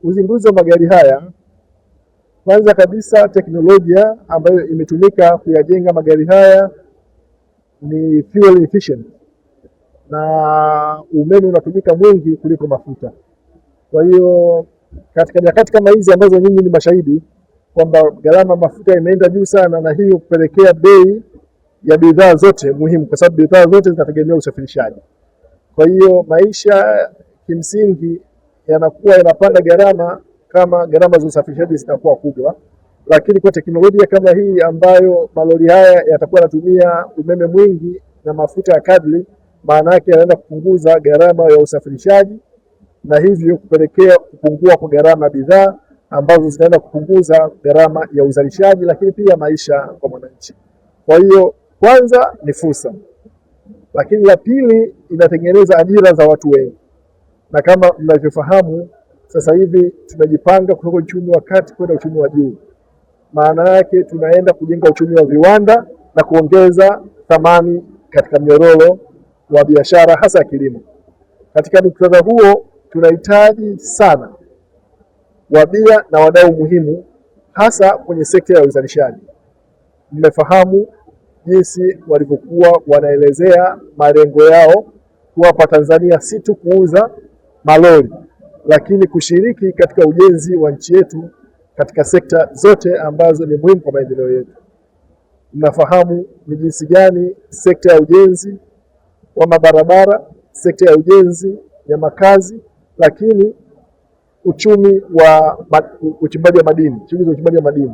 Uzinduzi wa magari haya, kwanza kabisa teknolojia ambayo imetumika kuyajenga magari haya ni fuel efficient na umeme unatumika mwingi kuliko mafuta. Kwa hiyo katika nyakati kama hizi ambazo nyinyi ni mashahidi kwamba gharama mafuta imeenda juu sana, na hiyo kupelekea bei ya bidhaa zote muhimu, kwa sababu bidhaa zote zinategemea usafirishaji. Kwa hiyo maisha kimsingi yanakuwa yanapanda gharama kama gharama za usafirishaji zitakuwa kubwa, lakini kwa teknolojia kama hii ambayo malori haya yatakuwa yanatumia umeme mwingi na mafuta ya kadri, maana yake yanaenda kupunguza gharama ya usafirishaji na hivyo kupelekea kupungua kwa gharama ya bidhaa ambazo zinaenda kupunguza gharama ya uzalishaji, lakini pia maisha kwa mwananchi. Kwa hiyo kwanza ni fursa, lakini la pili inatengeneza ajira za watu wengi, na kama mnavyofahamu sasa hivi tunajipanga kutoka uchumi wa kati kwenda uchumi wa juu. Maana yake tunaenda kujenga uchumi wa viwanda na kuongeza thamani katika mnyororo wa biashara, hasa kilimo. Katika muktadha huo tunahitaji sana wabia na wadau muhimu, hasa kwenye sekta ya uzalishaji. Mmefahamu jinsi walivyokuwa wanaelezea malengo yao kuwapa Tanzania si tu kuuza malori, lakini kushiriki katika ujenzi wa nchi yetu katika sekta zote ambazo ni muhimu kwa maendeleo yetu. Mnafahamu ni jinsi gani sekta ya ujenzi wa mabarabara, sekta ya ujenzi ya makazi, lakini uchumi wa uchimbaji wa madini, shughuli za uchimbaji wa madini